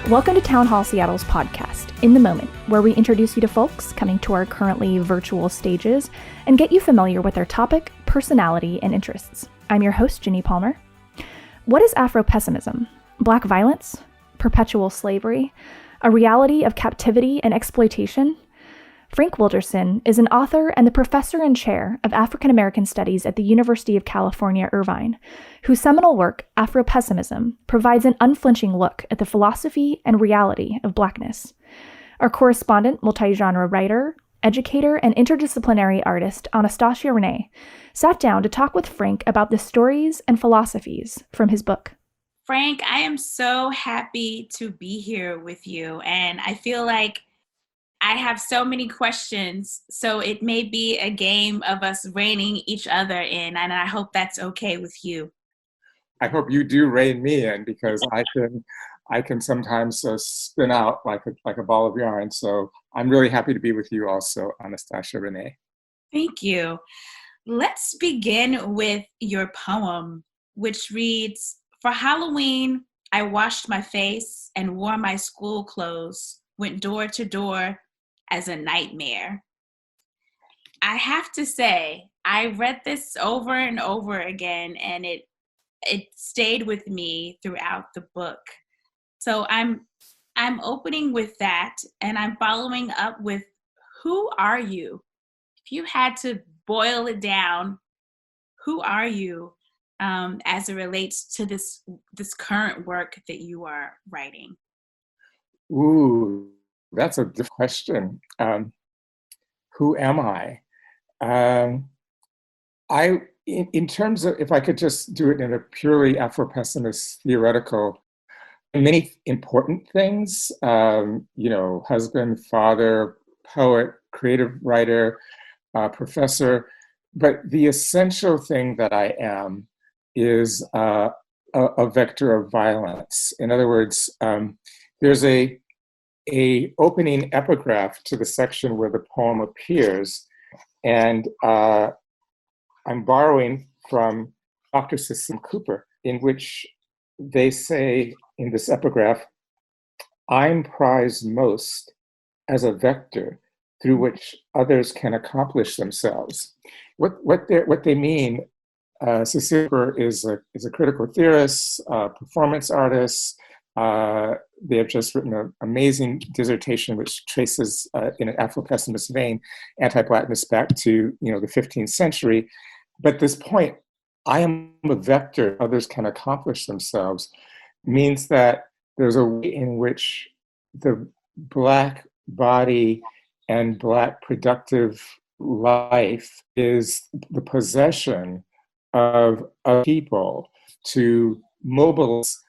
Welcome to Town Hall Seattle's podcast, In the Moment, where we introduce you to folks coming to our currently virtual stages and get you familiar with their topic, personality, and interests. I'm your host, Ginny Palmer. What is Afro-pessimism? Black violence? Perpetual slavery? A reality of captivity and exploitation? Frank Wilderson is an author and the professor and chair of African American Studies at the University of California, Irvine, whose seminal work, Afro-pessimism, provides an unflinching look at the philosophy and reality of Blackness. Our correspondent, multi-genre writer, educator, and interdisciplinary artist, Anastasia Renee, sat down to talk with Frank about the stories and philosophies from his book. Frank, I am so happy to be here with you, and I feel like I have so many questions, so it may be a game of us reining each other in, and I hope that's okay with you. I hope you do rein me in, because I can sometimes spin out like a ball of yarn. So I'm really happy to be with you also, Anastasia Renee. Thank you. Let's begin with your poem, which reads, "For Halloween, I washed my face and wore my school clothes, went door to door as a nightmare." I have to say, I read this over and over again, and it stayed with me throughout the book. So I'm opening with that, and I'm following up with, who are you? If you had to boil it down, who are you as it relates to this current work that you are writing? Ooh, that's a good question. Who am I? In terms of, if I could just do it in a purely Afro-pessimist theoretical, many important things, husband, father, poet, creative writer, professor, but the essential thing that I am is a vector of violence. In other words, there's a opening epigraph to the section where the poem appears, and I'm borrowing from Dr. Cecile Cooper, in which they say in this epigraph, "I'm prized most as a vector through which others can accomplish themselves." What they mean, Cecile Cooper is a critical theorist, performance artist. They have just written an amazing dissertation which traces, in an Afro-pessimist vein, anti-Blackness back to the 15th century. But this point, I am a vector, others can accomplish themselves, means that there's a way in which the Black body and Black productive life is the possession of people to mobilize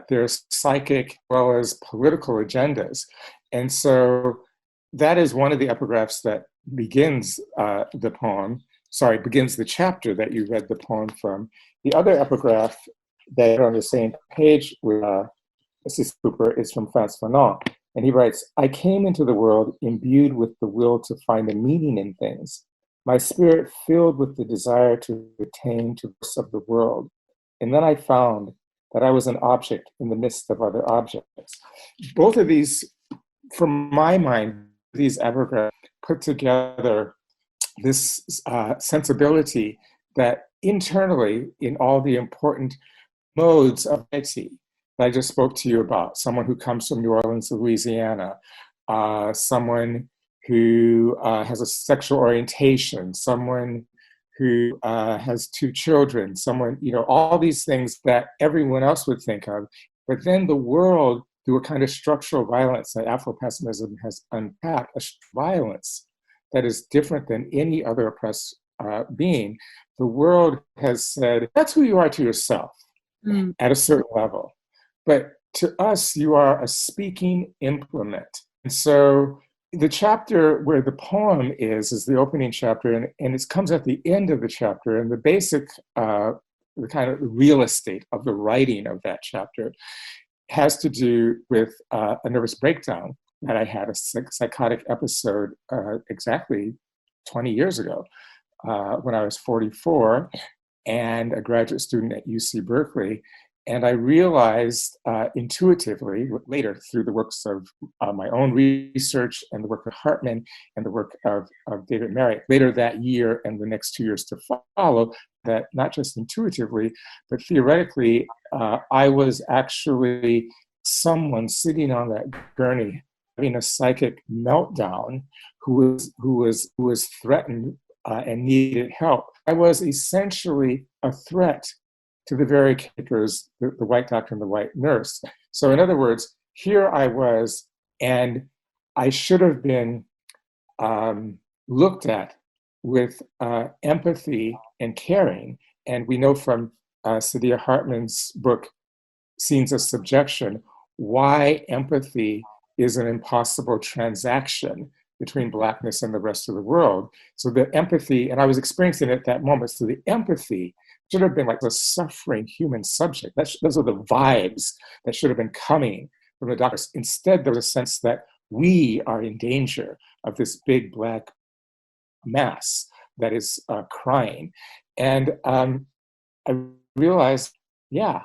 their psychic as well as political agendas. And so that is one of the epigraphs that begins begins the chapter that you read the poem from. The other epigraph that on the same page with Cecile Cooper is from Frantz Fanon. And he writes, "I came into the world imbued with the will to find a meaning in things, my spirit filled with the desire to attain to the of the world. And then I found that I was an object in the midst of other objects." Both of these, from my mind, these epigraphs put together this sensibility that internally, in all the important modes of identity that I just spoke to you about, someone who comes from New Orleans, Louisiana, someone who has a sexual orientation, someone who has two children, someone, all these things that everyone else would think of. But then the world, through a kind of structural violence that Afro-pessimism has unpacked, a violence that is different than any other oppressed being, the world has said, that's who you are to yourself at a certain level. But to us, you are a speaking implement. And so the chapter where the poem is the opening chapter, and it comes at the end of the chapter, and the basic, the kind of real estate of the writing of that chapter has to do with a nervous breakdown that I had, a psychotic episode exactly 20 years ago when I was 44 and a graduate student at UC Berkeley. And I realized intuitively later through the works of my own research and the work of Hartman and the work of David Merritt later that year and the next 2 years to follow, that not just intuitively, but theoretically, I was actually someone sitting on that gurney having a psychic meltdown who was threatened and needed help. I was essentially a threat to the very caretakers, the white doctor and the white nurse. So in other words, here I was, and I should have been looked at with empathy and caring. And we know from Saidiya Hartman's book, Scenes of Subjection, why empathy is an impossible transaction between Blackness and the rest of the world. So the empathy, and I was experiencing it at that moment, so the empathy should have been like the suffering human subject. Those are the vibes that should have been coming from the doctors. Instead, there was a sense that we are in danger of this big black mass that is crying. And I realized, yeah,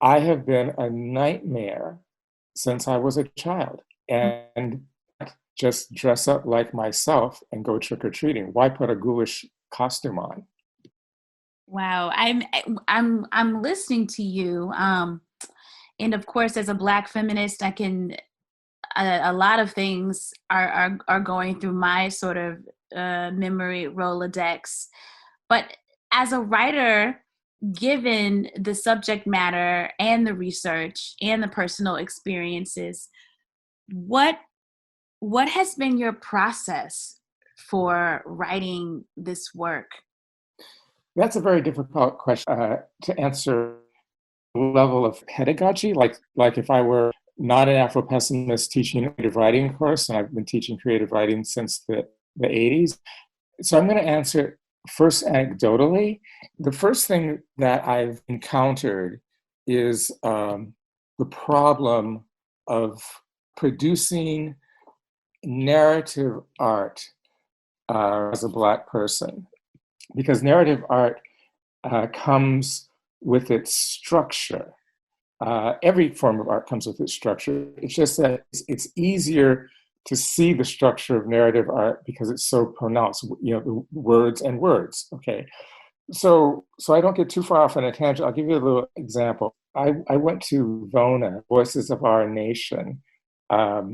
I have been a nightmare since I was a child. And just dress up like myself and go trick-or-treating. Why put a ghoulish costume on? Wow, I'm listening to you, and of course, as a Black feminist, I can a lot of things are going through my sort of memory Rolodex. But as a writer, given the subject matter and the research and the personal experiences, what has been your process for writing this work? That's a very difficult question to answer. Level of pedagogy, like if I were not an Afro-pessimist teaching a creative writing course, and I've been teaching creative writing since the 80s. So I'm going to answer first anecdotally. The first thing that I've encountered is the problem of producing narrative art as a Black person, because narrative art comes with its structure. Every form of art comes with its structure. It's just that it's easier to see the structure of narrative art because it's so pronounced, the words and words, okay? So I don't get too far off on a tangent. I'll give you a little example. I went to VONA, Voices of Our Nation,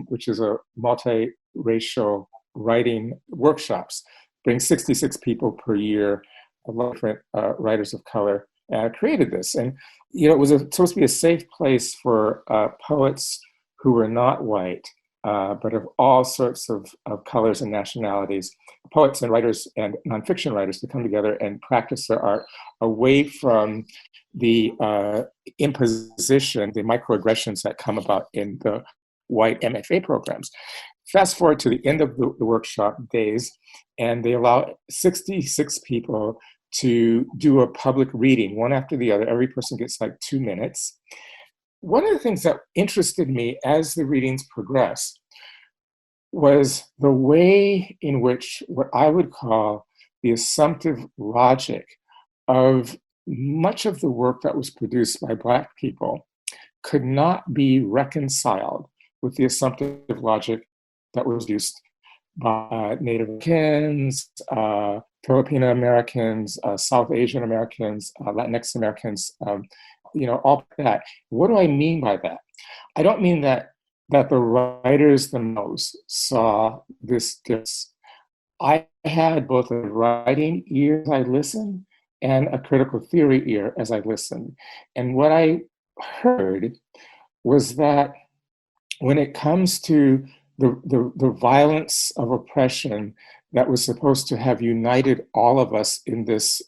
which is a multiracial writing workshops, bring 66 people per year, a lot of different writers of color created this. And, it was supposed to be a safe place for poets who were not white, but of all sorts of colors and nationalities, poets and writers and nonfiction writers to come together and practice their art away from the imposition, the microaggressions that come about in the white MFA programs. Fast forward to the end of the workshop days, and they allow 66 people to do a public reading, one after the other. Every person gets like 2 minutes. One of the things that interested me as the readings progressed was the way in which what I would call the assumptive logic of much of the work that was produced by Black people could not be reconciled with the assumptive logic that was used by Native Americans, Filipino Americans, South Asian Americans, Latinx Americans, all that. What do I mean by that? I don't mean that the writers themselves saw this difference. I had both a writing ear as I listened and a critical theory ear as I listened. And what I heard was that when it comes to the violence of oppression that was supposed to have united all of us in this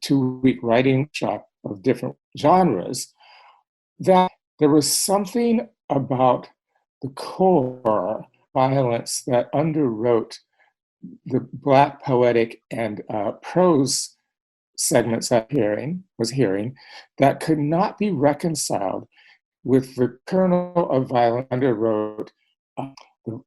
2-week writing workshop of different genres, that there was something about the core violence that underwrote the Black poetic and prose segments I was hearing that could not be reconciled with the kernel of violence underwrote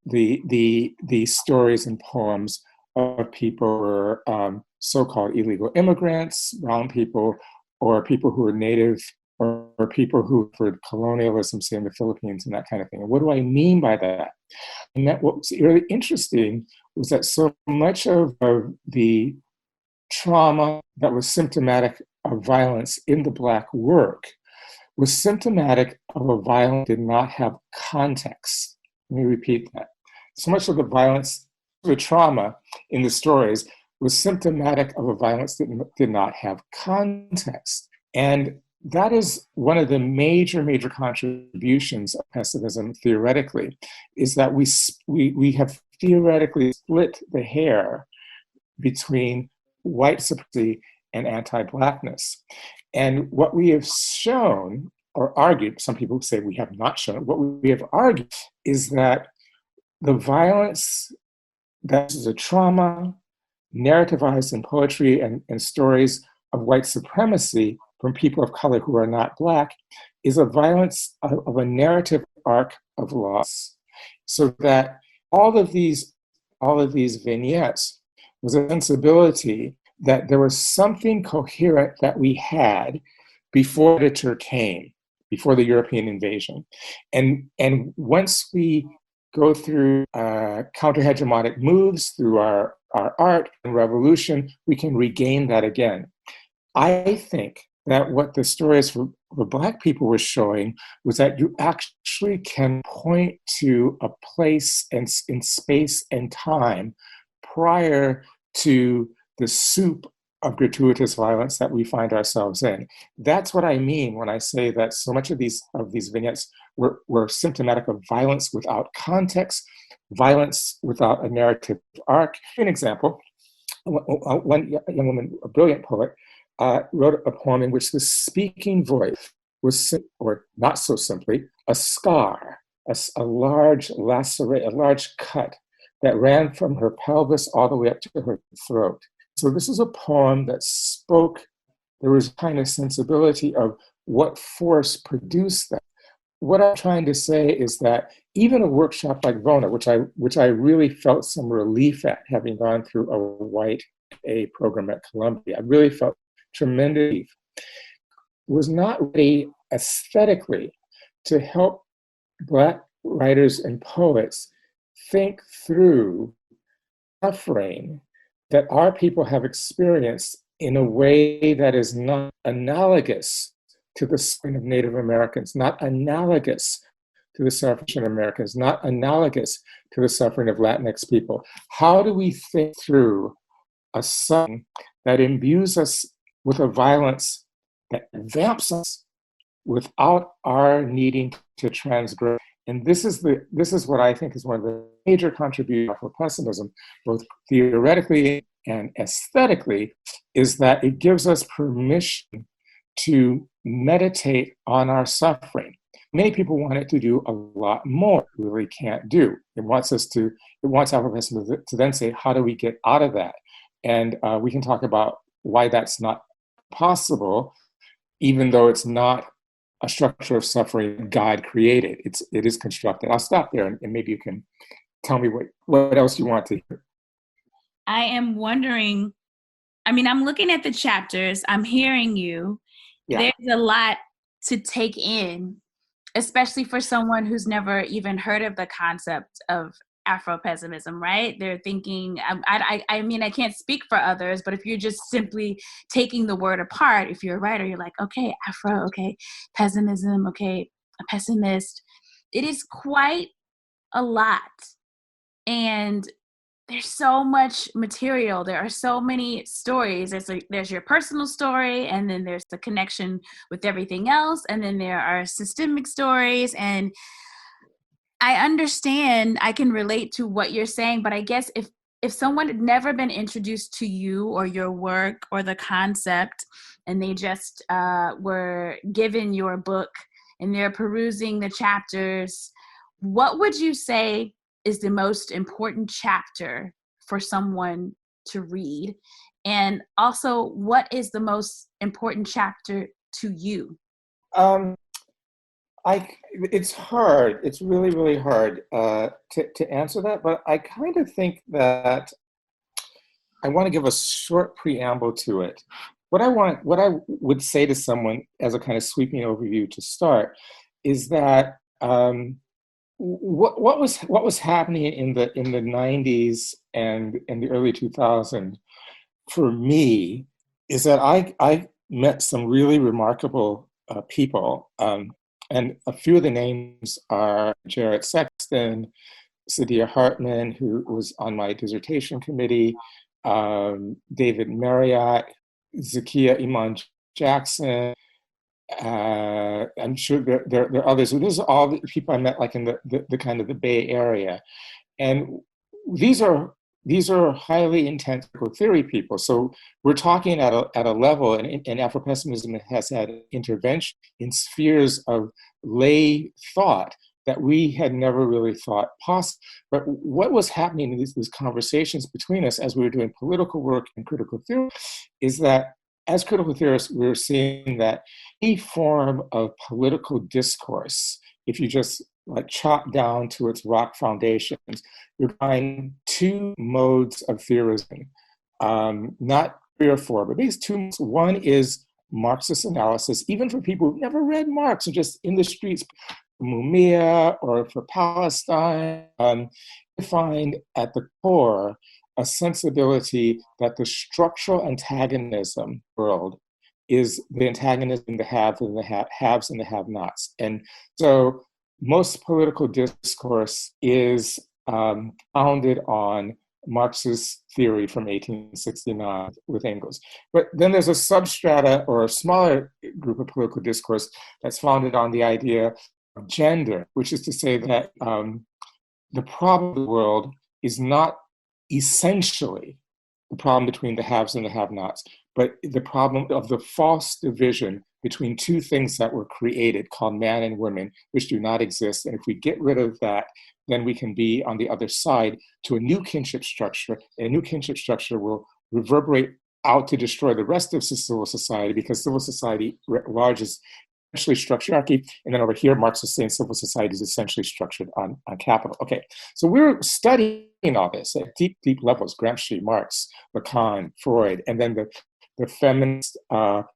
the stories and poems of people who were so-called illegal immigrants, brown people, or people who were native or people who for colonialism, say in the Philippines and that kind of thing. And what do I mean by that? And that what was really interesting was that so much of the trauma that was symptomatic of violence in the Black work was symptomatic of a violence that did not have context. Let me repeat that. So much of the violence, the trauma in the stories was symptomatic of a violence that did not have context. And that is one of the major contributions of pessimism theoretically, is that we have theoretically split the hair between white supremacy and anti-Blackness. And what we have shown or argued, some people say we have not shown, what we have argued is that the violence that is a trauma narrativized in poetry and stories of white supremacy from people of color who are not Black is a violence of a narrative arc of loss. So that all of these vignettes was a sensibility that there was something coherent that we had before literature came, before the European invasion. And once we go through counter-hegemonic moves, through our art and revolution, we can regain that again. I think that what the stories for Black people were showing was that you actually can point to a place and in space and time prior to the soup of gratuitous violence that we find ourselves in. That's what I mean when I say that so much of these vignettes were symptomatic of violence without context, violence without a narrative arc. An example, one young woman, a brilliant poet, wrote a poem in which the speaking voice was, or not so simply, a scar, a large lacerate, a large cut that ran from her pelvis all the way up to her throat. So this is a poem that spoke, there was kind of sensibility of what force produced that. What I'm trying to say is that even a workshop like VONA, which I really felt some relief at, having gone through a white A program at Columbia, I really felt tremendous relief, was not ready aesthetically to help Black writers and poets think through suffering that our people have experienced in a way that is not analogous to the suffering of Native Americans, not analogous to the suffering of Americans, not analogous to the suffering of Latinx people. How do we think through a suffering that imbues us with a violence that vamps us without our needing to transgress? And this is what I think is one of the major contributions for pessimism, both theoretically and aesthetically, is that it gives us permission to meditate on our suffering. Many people want it to do a lot more, we really can't do. It wants our pessimism to then say, how do we get out of that? And we can talk about why that's not possible, even though it's not a structure of suffering God created. It is constructed. I'll stop there and maybe you can tell me what else you want to hear. I am wondering, I'm looking at the chapters, I'm hearing you. Yeah. There's a lot to take in, especially for someone who's never even heard of the concept of Afro-pessimism, right? They're thinking, I can't speak for others, but if you're just simply taking the word apart, if you're a writer, you're like, okay, Afro, okay, pessimism, okay, a pessimist. It is quite a lot. And there's so much material. There are so many stories. There's your personal story, and then there's the connection with everything else, and then there are systemic stories. And I understand, I can relate to what you're saying, but I guess if someone had never been introduced to you or your work or the concept, and they just were given your book and they're perusing the chapters, what would you say is the most important chapter for someone to read? And also, what is the most important chapter to you? It's hard. It's really, really hard to answer that. But I kind of think that I want to give a short preamble to it. what I would say to someone as a kind of sweeping overview to start is that what was happening in the 90s and in the early 2000s for me is that I met some really remarkable people, and a few of the names are Jarrett Sexton, Saidiya Hartman, who was on my dissertation committee, David Marriott, Zakiya Iman Jackson. I'm sure there are others. So these are all the people I met, like in the kind of the Bay Area, and these are highly intense critical theory people. So we're talking at a level, and Afropessimism has had intervention in spheres of lay thought that we had never really thought possible. But what was happening in these conversations between us as we were doing political work and critical theory is that as critical theorists, we were seeing that any form of political discourse, if you just like chop down to its rock foundations, you find two modes of theorism, not three or four, but these two modes. One is Marxist analysis, even for people who've never read Marx or just in the streets, Mumia or for Palestine, you find at the core a sensibility that the structural antagonism world is the antagonism in the haves and the haves and the have-nots. And so most political discourse is founded on Marxist theory from 1869 with Engels. But then there's a substrata or a smaller group of political discourse that's founded on the idea of gender, which is to say that the problem of the world is not essentially the problem between the haves and the have-nots, but the problem of the false division between two things that were created called man and woman, which do not exist. And if we get rid of that, then we can be on the other side to a new kinship structure. And a new kinship structure will reverberate out to destroy the rest of civil society, because civil society at large is essentially structured hierarchy. And then over here, Marx is saying civil society is essentially structured on capital. Okay, so we're studying all this at deep, deep levels, Gramsci, Marx, Lacan, Freud, and then the feminist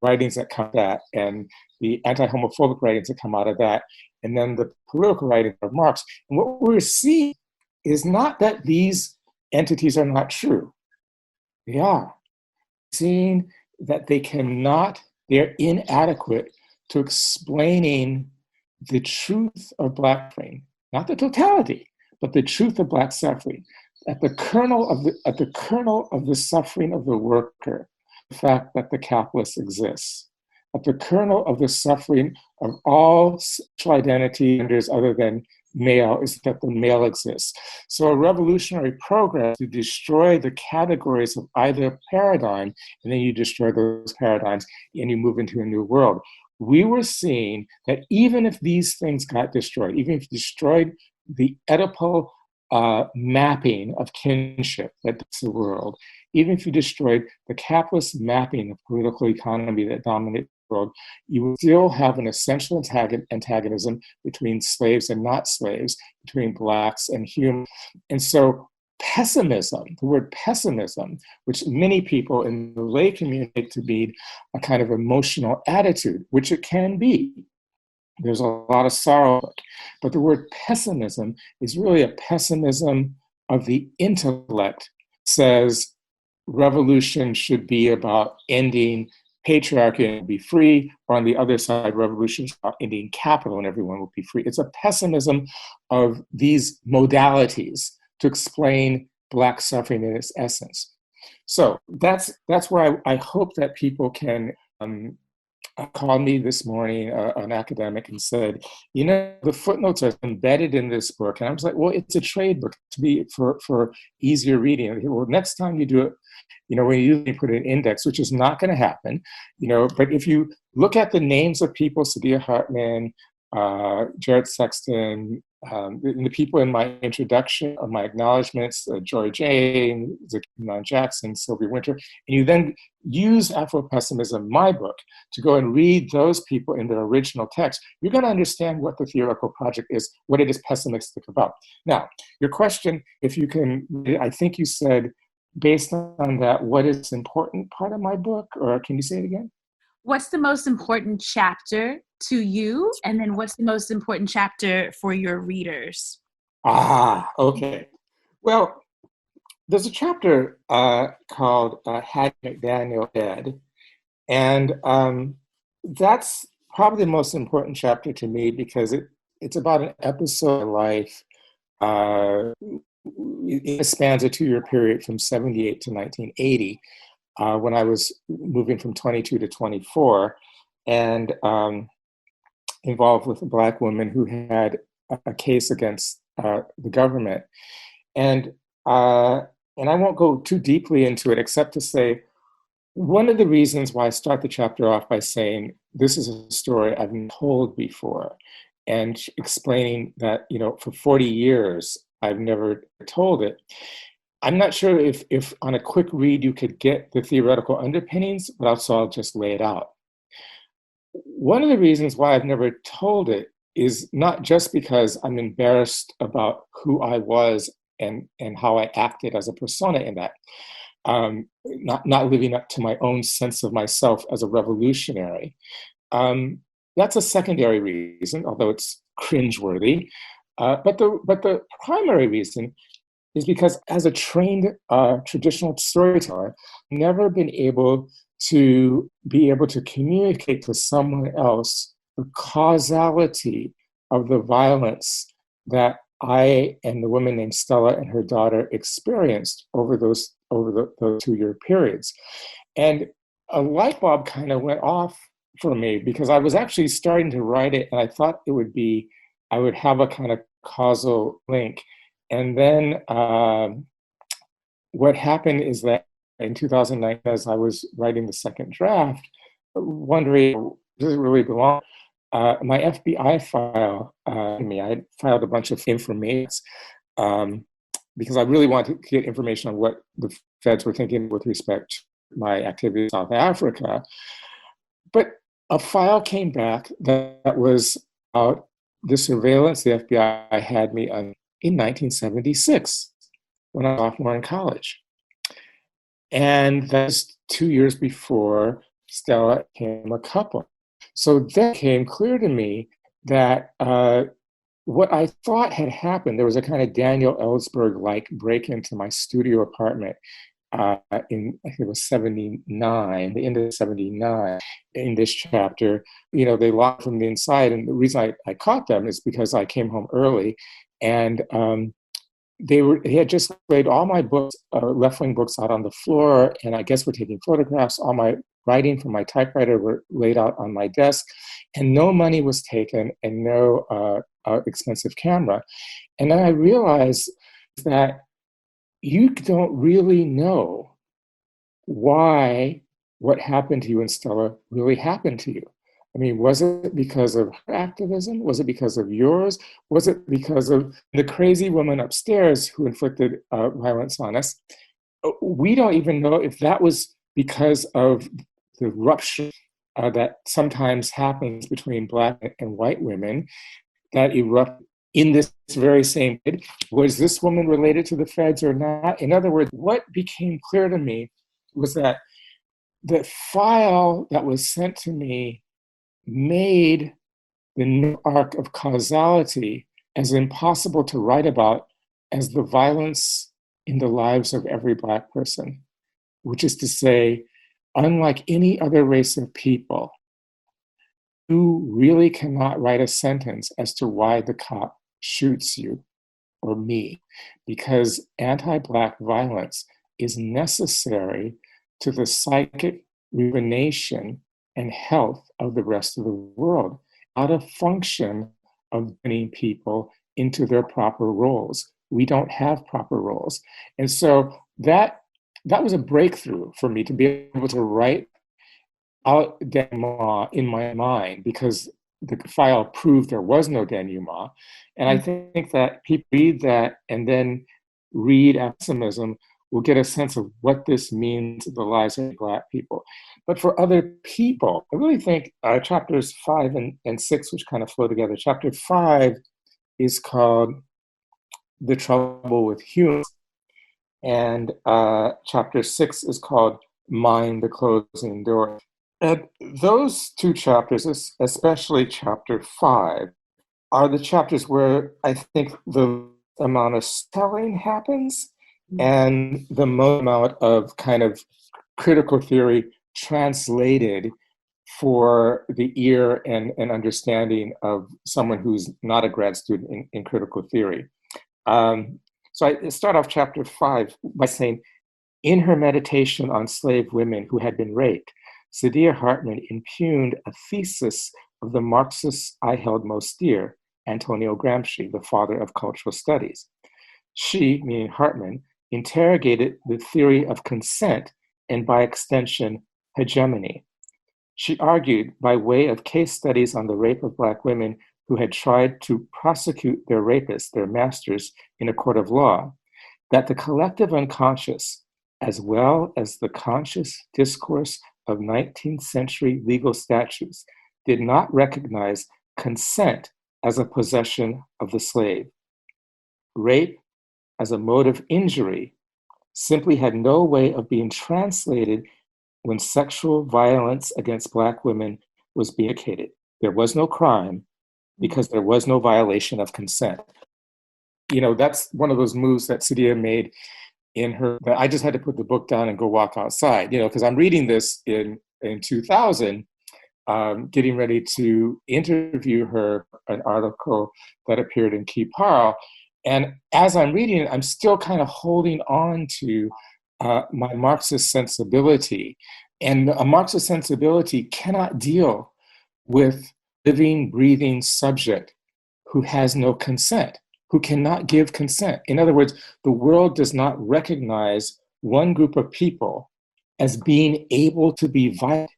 writings that come out of that, and the anti-homophobic writings that come out of that, and then the political writings of Marx. And what we're seeing is not that these entities are not true. They are. Seeing that they're inadequate to explaining the truth of Black suffering, not the totality, but the truth of Black suffering. At the kernel of the suffering of the worker, the fact that the capitalist exists. At the kernel of the suffering of all sexual identity genders other than male is that the male exists. So a revolutionary program to destroy the categories of either paradigm, and then you destroy those paradigms and you move into a new world. We were seeing that even if these things got destroyed, even if you destroyed the Oedipal mapping of kinship that's the world, even if you destroyed the capitalist mapping of political economy that dominates the world, you would still have an essential antagonism between slaves and not slaves, between Blacks and humans. And so pessimism, the word pessimism, which many people in the lay community take to be a kind of emotional attitude, which it can be. There's a lot of sorrow, but the word pessimism is really a pessimism of the intellect. Says revolution should be about ending patriarchy and be free, or on the other side, revolution is about ending capital and everyone will be free. It's a pessimism of these modalities to explain Black suffering in its essence. So that's where I hope that people can called me this morning, an academic, and said, the footnotes are embedded in this book. And I was like, well, it's a trade book to be for easier reading. Well, next time you do it, when you put an index, which is not going to happen, but if you look at the names of people, Saidiya Hartman, Jarrett Sexton, the people in my introduction of my acknowledgments, Joy Jane, Zakiya Iman Jackson, Sylvia Wynter, and you then use Afropessimism, my book, to go and read those people in their original text, you're going to understand what the theoretical project is, what it is pessimistic about. Now, your question, if you can, I think you said, based on that, what is the important part of my book? Or can you say it again? What's the most important chapter to you? And then what's the most important chapter for your readers? Okay. Well, there's a chapter called Hattie McDaniel Dead. And that's probably the most important chapter to me because it's about an episode in life. It spans a 2-year period from 78 to 1980, when I was moving from 22 to 24 and involved with a Black woman who had a case against the government. And I won't go too deeply into it except to say, one of the reasons why I start the chapter off by saying this is a story I've been told before, and explaining that, for 40 years, I've never told it. I'm not sure if on a quick read you could get the theoretical underpinnings, but also I'll just lay it out. One of the reasons why I've never told it is not just because I'm embarrassed about who I was and how I acted as a persona in that. Not living up to my own sense of myself as a revolutionary. That's a secondary reason, although it's cringeworthy. But the primary reason is because as a trained traditional storyteller, I've never been able to communicate to someone else the causality of the violence that I and the woman named Stella and her daughter experienced over those 2-year periods. And a light bulb kind of went off for me because I was actually starting to write it and I thought I would have a kind of causal link. And then what happened is that in 2009, as I was writing the second draft, wondering, does it really belong? My FBI file, I had filed a bunch of information because I really wanted to get information on what the feds were thinking with respect to my activity in South Africa. But a file came back that was about the surveillance the FBI had me on in 1976 when I was a sophomore in college. And that's 2 years before Stella became a couple. So then it became clear to me that what I thought had happened, there was a kind of Daniel Ellsberg-like break into my studio apartment in, I think it was 79, the end of 79, in this chapter. They locked from the inside. And the reason I caught them is because I came home early and they had just laid all my books, left-wing books, out on the floor, and I guess were taking photographs. All my writing from my typewriter were laid out on my desk, and no money was taken and no expensive camera. And then I realized that you don't really know why what happened to you and Stella really happened to you. I mean, was it because of her activism? Was it because of yours? Was it because of the crazy woman upstairs who inflicted violence on us? We don't even know if that was because of the rupture that sometimes happens between Black and white women that erupt in this very same period. Was this woman related to the feds or not? In other words, what became clear to me was that the file that was sent to me made the arc of causality as impossible to write about as the violence in the lives of every Black person, which is to say, unlike any other race of people, you really cannot write a sentence as to why the cop shoots you or me, because anti-Black violence is necessary to the psychic rejuvenation and health of the rest of the world, out of function of bringing people into their proper roles. We don't have proper roles. And so that was a breakthrough for me to be able to write out denouement in my mind, because the file proved there was no denouement. And I think that people read that and then read pessimism will get a sense of what this means to the lives of Black people. But for other people, I really think chapters 5 and 6, which kind of flow together. Chapter 5 is called The Trouble with Humans. and chapter 6 is called Mind the Closing Door. And those two chapters, especially chapter 5, are the chapters where I think the amount of telling happens and the most amount of kind of critical theory translated for the ear and understanding of someone who's not a grad student in critical theory. So I start off chapter 5 by saying, in her meditation on slave women who had been raped, Saidiya Hartman impugned a thesis of the Marxists I held most dear, Antonio Gramsci, the father of cultural studies. She, meaning Hartman, interrogated the theory of consent and, by extension, hegemony. She argued, by way of case studies on the rape of Black women who had tried to prosecute their rapists, their masters, in a court of law, that the collective unconscious, as well as the conscious discourse of 19th century legal statutes, did not recognize consent as a possession of the slave. Rape as a mode of injury simply had no way of being translated when sexual violence against Black women was being adjudicated. There was no crime because there was no violation of consent. You know, that's one of those moves that Saidiya made in her, that I just had to put the book down and go walk outside, you know, because I'm reading this in 2000, getting ready to interview her, an article that appeared in Key Pearl. And as I'm reading it, I'm still kind of holding on to my Marxist sensibility. And a Marxist sensibility cannot deal with living, breathing subject who has no consent, who cannot give consent. In other words, the world does not recognize one group of people as being able to be violent.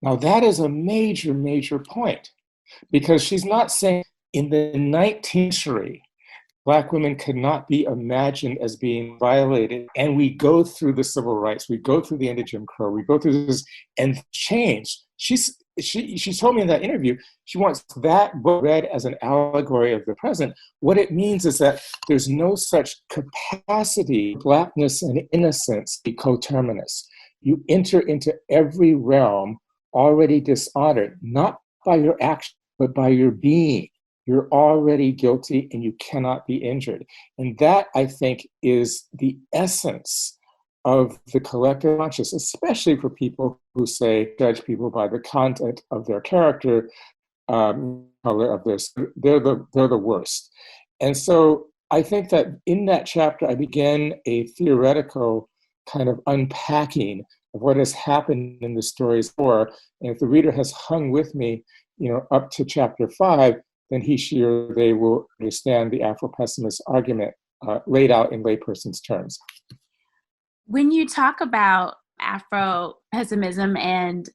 Now, that is a major, major point, because she's not saying in the 19th century, Black women could not be imagined as being violated. And we go through the civil rights, we go through the end of Jim Crow, we go through this and change. She told me in that interview, she wants that book read as an allegory of the present. What it means is that there's no such capacity, Blackness and innocence be coterminous. You enter into every realm already dishonored, not by your action, but by your being. You're already guilty and you cannot be injured. And that, I think, is the essence of the collective conscious, especially for people who say, judge people by the content of their character, color of this, they're the worst. And so I think that in that chapter, I began a theoretical kind of unpacking of what has happened in the stories before. And if the reader has hung with me, you know, up to chapter 5, then he, she, or they will understand the Afro-pessimist argument laid out in layperson's terms. When you talk about Afro-pessimism and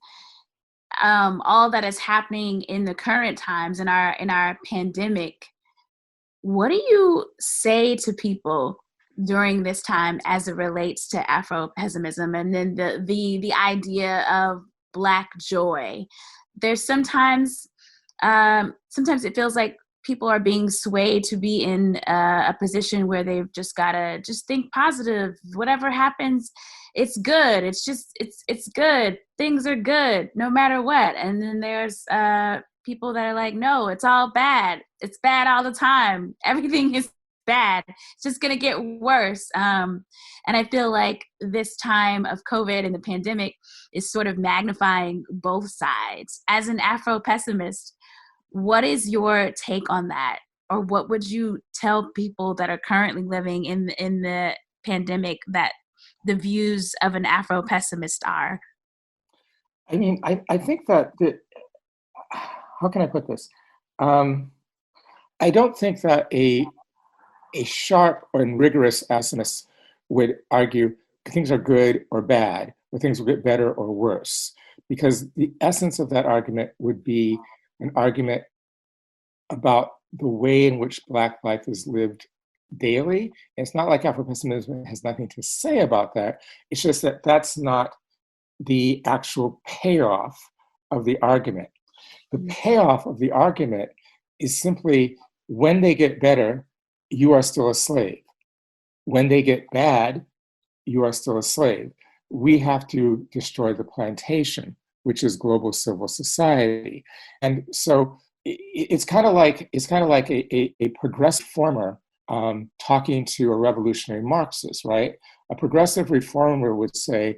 all that is happening in the current times in our pandemic, what do you say to people during this time as it relates to Afro-pessimism and then the idea of Black joy? There's sometimes it feels like people are being swayed to be in a position where they've just got to just think positive. Whatever happens, it's good. It's good. Things are good no matter what. And then there's people that are like, no, it's all bad. It's bad all the time. Everything is bad. It's just going to get worse. And I feel like this time of COVID and the pandemic is sort of magnifying both sides. As an Afro-pessimist, what is your take on that? Or what would you tell people that are currently living in the pandemic that the views of an Afro-pessimist are? I mean, I think that, how can I put this? I don't think that a sharp and rigorous pessimist would argue things are good or bad, or things will get better or worse, because the essence of that argument would be an argument about the way in which Black life is lived daily. And it's not like Afro-pessimism has nothing to say about that. It's just that that's not the actual payoff of the argument. The payoff of the argument is simply, when they get better, you are still a slave. when they get bad, you are still a slave. We have to destroy the plantation, which is global civil society. And so it's kind of like a progressive reformer talking to a revolutionary Marxist, right? A progressive reformer would say,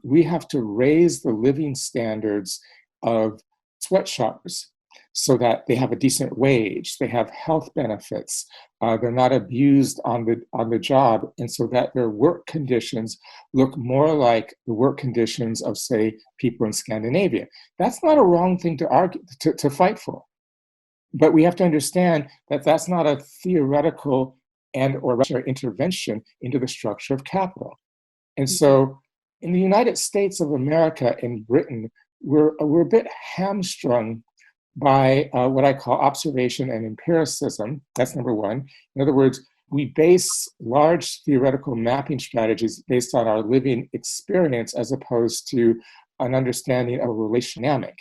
we have to raise the living standards of sweatshoppers so that they have a decent wage, they have health benefits, they're not abused on the job, and so that their work conditions look more like the work conditions of, say, people in Scandinavia. That's not a wrong thing to argue to fight for, but we have to understand that that's not a theoretical and or intervention into the structure of capital. And so, in the United States of America and Britain, we're a bit hamstrung by what I call observation and empiricism. That's number one. In other words, we base large theoretical mapping strategies based on our living experience as opposed to an understanding of a relation dynamic.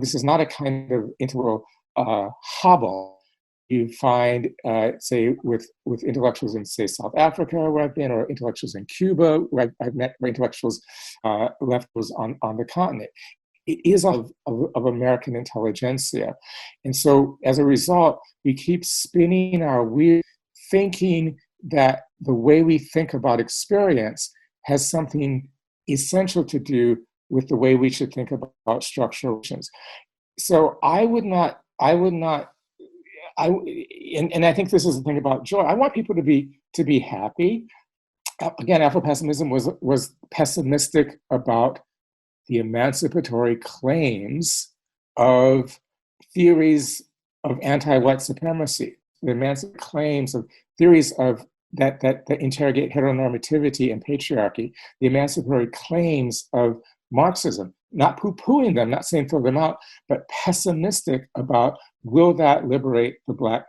This is not a kind of integral hobble you find, say, with intellectuals in, say, South Africa, where I've been, or intellectuals in Cuba, where I've met intellectuals leftos on the continent. It is of American intelligentsia. And so as a result, we keep spinning our wheels, thinking that the way we think about experience has something essential to do with the way we should think about structural relations. So and I think this is the thing about joy. I want people to be happy. Again, Afro-pessimism was pessimistic about the emancipatory claims of theories of anti-white supremacy, the emancipatory claims of theories of that interrogate heteronormativity and patriarchy, the emancipatory claims of Marxism, not poo-pooing them, not saying throw them out, but pessimistic about will that liberate the Black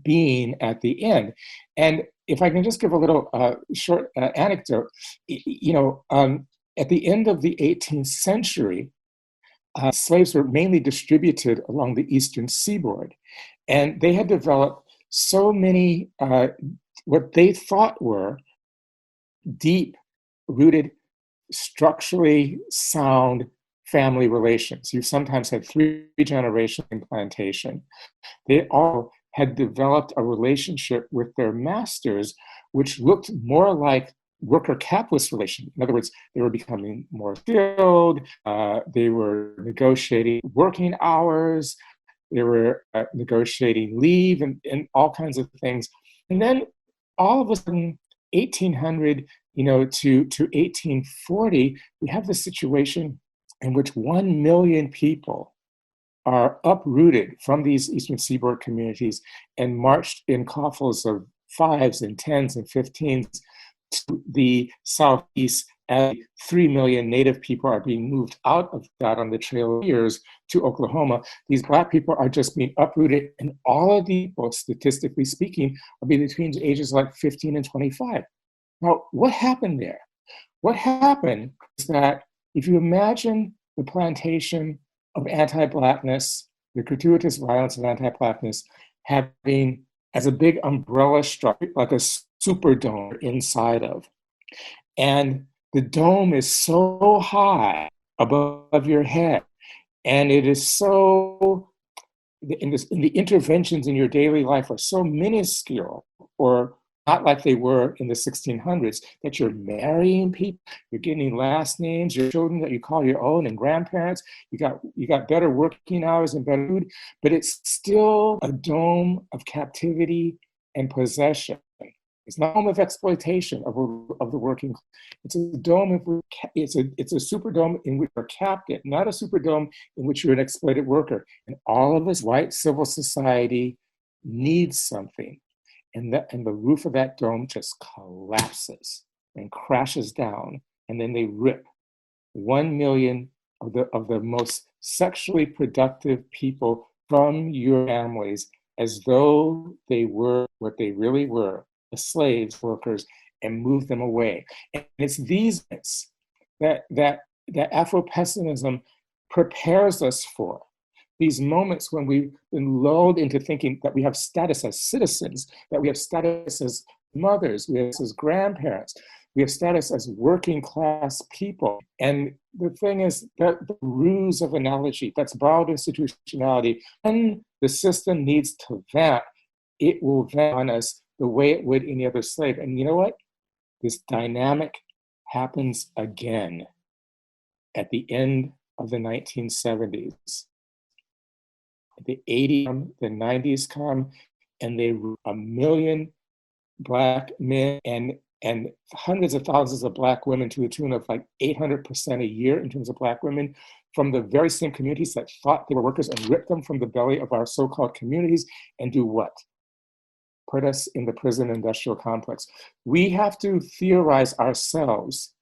being at the end. And if I can just give a little short anecdote, at the end of the 18th century, slaves were mainly distributed along the eastern seaboard. And they had developed so many, what they thought were deep-rooted, structurally sound family relations. You sometimes had 3 generations in plantation. They all had developed a relationship with their masters, which looked more like worker-capitalist relation. In other words, they were becoming more skilled, they were negotiating working hours, they were negotiating leave and all kinds of things. And then all of a sudden, 1800 to 1840, we have this situation in which 1 million people are uprooted from these Eastern Seaboard communities and marched in coffles of 5s and 10s and 15s to the Southeast, as 3 million Native people are being moved out of that on the Trail of Tears to Oklahoma. These Black people are just being uprooted, and all of the people, statistically speaking, are between ages like 15 and 25. Now, what happened there? What happened is that if you imagine the plantation of anti-Blackness, the gratuitous violence of anti-Blackness, having as a big umbrella structure, like a superdome inside of. And the dome is so high above your head, and it is so, in the interventions in your daily life are so minuscule, or not like they were in the 1600s, that you're marrying people, you're getting last names, your children that you call your own, and grandparents, you got better working hours and better food, but it's still a dome of captivity and possession. It's not a dome of exploitation of the working class. It's a dome it's a superdome in which you're captive, not a superdome in which you're an exploited worker. And all of us, white civil society, needs something. And the roof of that dome just collapses and crashes down, and then they rip 1 million of the most sexually productive people from your families, as though they were what they really were, the slaves, workers, and move them away. And it's these myths that Afro-pessimism prepares us for. These moments when we've been lulled into thinking that we have status as citizens, that we have status as mothers, we have as grandparents, we have status as working class people. And the thing is that the ruse of analogy, that's borrowed institutionality, when the system needs to vamp, it will vamp on us the way it would any other slave. And you know what? This dynamic happens again at the end of the 1970s. The 80s come, the 90s come, and they a million Black men and hundreds of thousands of Black women to the tune of like 800% a year in terms of Black women from the very same communities that thought they were workers and ripped them from the belly of our so-called communities and do what? Put us in the prison industrial complex. We have to theorize ourselves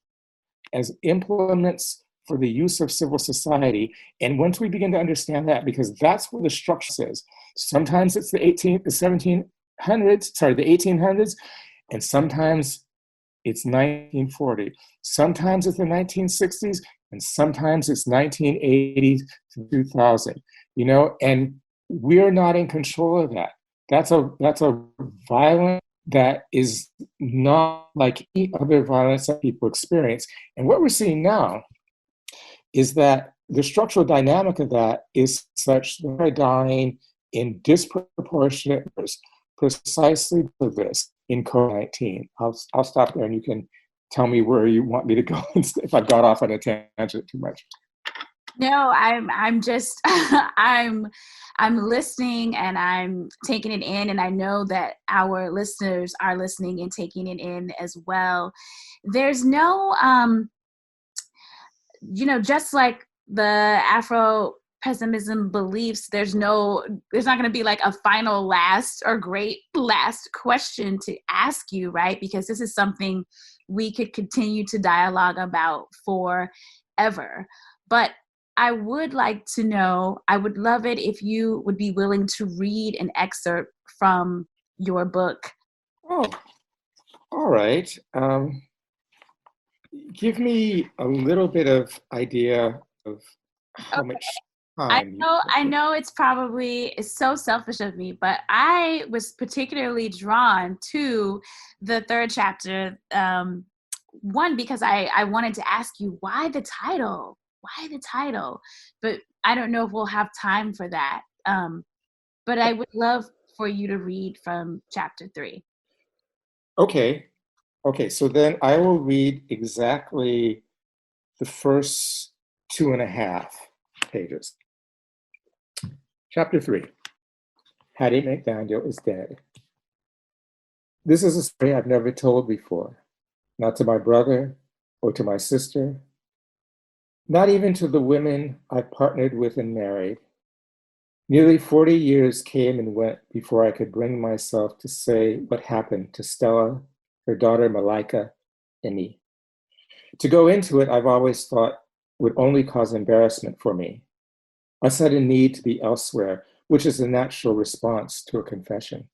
as implements for the use of civil society. And once we begin to understand that, because that's what the structure is, sometimes it's the 1800s, and sometimes it's 1940. Sometimes it's the 1960s, and sometimes it's 1980 to 2000, and we're not in control of that. That's a violence that is not like any other violence that people experience. And what we're seeing now is that the structural dynamic of that is such that they're dying in disproportionate numbers precisely for this in COVID-19. I'll stop there and you can tell me where you want me to go if I've got off on a tangent too much. No, I'm just I'm listening and I'm taking it in, and I know that our listeners are listening and taking it in as well. There's no just like the Afro pessimism beliefs, there's not going to be like a final last or great last question to ask you, right? Because this is something we could continue to dialogue about forever. But I would like to know, I would love it if you would be willing to read an excerpt from your book. Oh, all right. Give me a little bit of idea of how much time. I know it's so selfish of me, but I was particularly drawn to the third chapter. One, because I wanted to ask you why the title, but I don't know if we'll have time for that. But I would love for you to read from chapter 3. Okay, so then I will read exactly the first 2.5 pages. Chapter 3, Hattie McDaniel is dead. This is a story I've never told before, not to my brother or to my sister, not even to the women I partnered with and married. Nearly 40 years came and went before I could bring myself to say what happened to Stella, her daughter Malika, and me. To go into it, I've always thought would only cause embarrassment for me, a sudden need to be elsewhere, which is a natural response to a confession.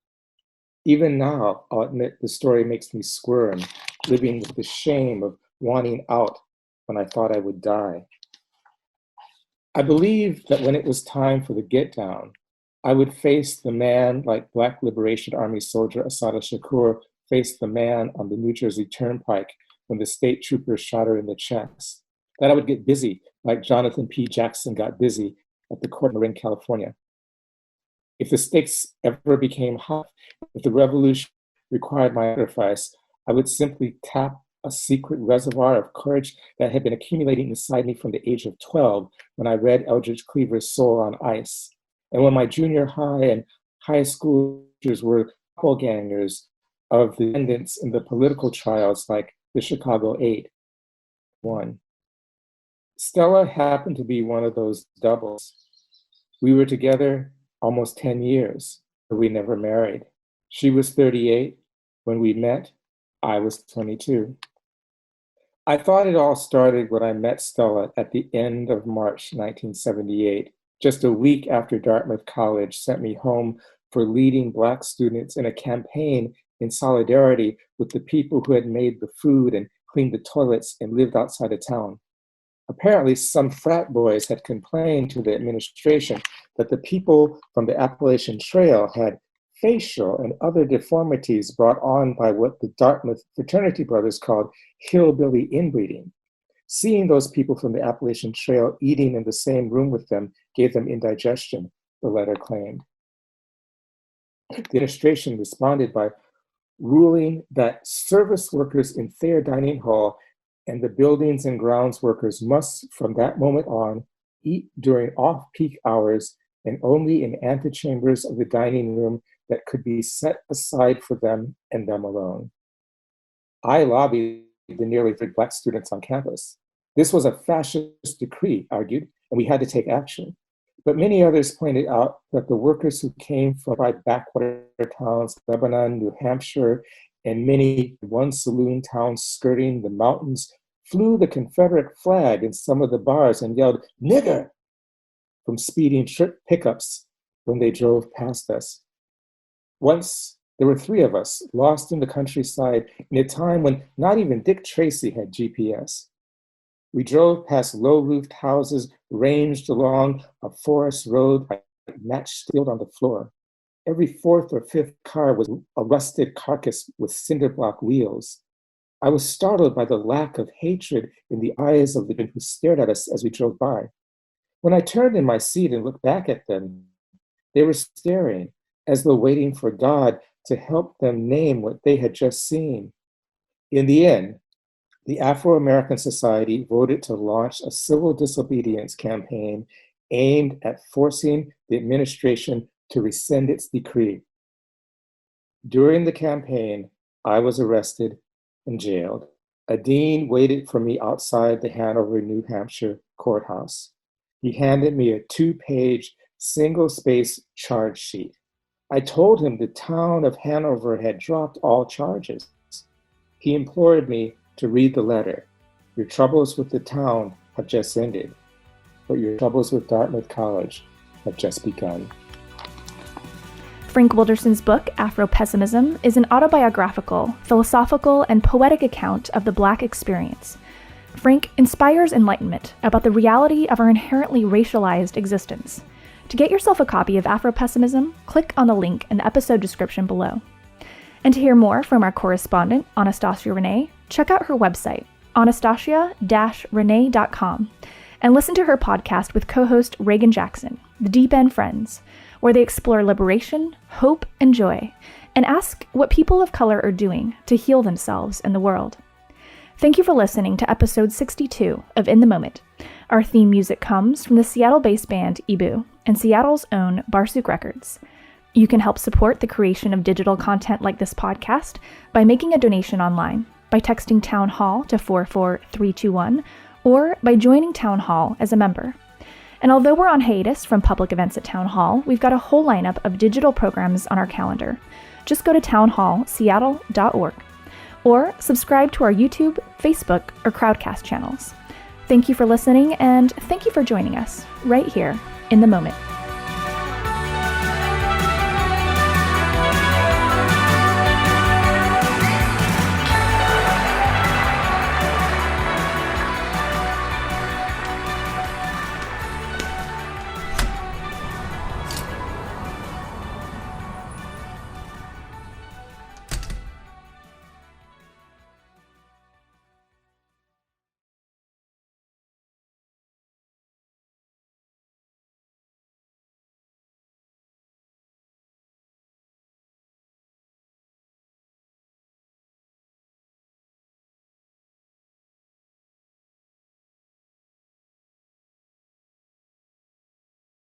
Even now, I'll admit the story makes me squirm, living with the shame of wanting out when I thought I would die. I believed that when it was time for the get down, I would face the man like Black Liberation Army soldier Assata Shakur faced the man on the New Jersey Turnpike when the state troopers shot her in the chest. That I would get busy like Jonathan P. Jackson got busy at the court in Marin, California. If the stakes ever became high, if the revolution required my sacrifice, I would simply tap a secret reservoir of courage that had been accumulating inside me from the age of 12 when I read Eldridge Cleaver's Soul on Ice. And when my junior high and high school teachers were doppelgangers of the defendants in the political trials like the Chicago 8. Stella happened to be one of those doubles. We were together almost 10 years, but we never married. She was 38 when we met. I was 22. I thought it all started when I met Stella at the end of March 1978, just a week after Dartmouth College sent me home for leading Black students in a campaign in solidarity with the people who had made the food and cleaned the toilets and lived outside of town. Apparently, some frat boys had complained to the administration that the people from the Appalachian Trail had facial and other deformities brought on by what the Dartmouth fraternity brothers called hillbilly inbreeding. Seeing those people from the Appalachian Trail eating in the same room with them gave them indigestion, the letter claimed. The administration responded by ruling that service workers in Thayer Dining Hall and the buildings and grounds workers must, from that moment on, eat during off-peak hours and only in antechambers of the dining room that could be set aside for them and them alone. I lobbied the nearly 30 Black students on campus. This was a fascist decree, argued, and we had to take action. But many others pointed out that the workers who came from backwater towns, Lebanon, New Hampshire, and many one saloon towns skirting the mountains flew the Confederate flag in some of the bars and yelled, "Nigger!" from speeding trip pickups when they drove past us. Once, there were 3 of us lost in the countryside in a time when not even Dick Tracy had GPS. We drove past low-roofed houses ranged along a forest road like match steel on the floor. Every 4th or 5th car was a rusted carcass with cinder block wheels. I was startled by the lack of hatred in the eyes of the men who stared at us as we drove by. When I turned in my seat and looked back at them, they were staring as though waiting for God to help them name what they had just seen. In the end, the Afro-American Society voted to launch a civil disobedience campaign aimed at forcing the administration to rescind its decree. During the campaign, I was arrested and jailed. A dean waited for me outside the Hanover, New Hampshire courthouse. He handed me a 2-page, single-space charge sheet. I told him the town of Hanover had dropped all charges. He implored me to read the letter. Your troubles with the town have just ended, but your troubles with Dartmouth College have just begun. Frank Wilderson's book, Afro-Pessimism, is an autobiographical, philosophical, and poetic account of the Black experience. Frank inspires enlightenment about the reality of our inherently racialized existence. To get yourself a copy of Afro-Pessimism, click on the link in the episode description below. And to hear more from our correspondent, Anastasia Renee, check out her website, anastasia-renee.com, and listen to her podcast with co-host Reagan Jackson, The Deep End Friends, where they explore liberation, hope, and joy, and ask what people of color are doing to heal themselves and the world. Thank you for listening to episode 62 of In the Moment. Our theme music comes from the Seattle-based band Ibu and Seattle's own Barsuk Records. You can help support the creation of digital content like this podcast by making a donation online, by texting Town Hall to 44321, or by joining Town Hall as a member. And although we're on hiatus from public events at Town Hall, we've got a whole lineup of digital programs on our calendar. Just go to townhallseattle.org or subscribe to our YouTube, Facebook, or Crowdcast channels. Thank you for listening, and thank you for joining us right here in the moment.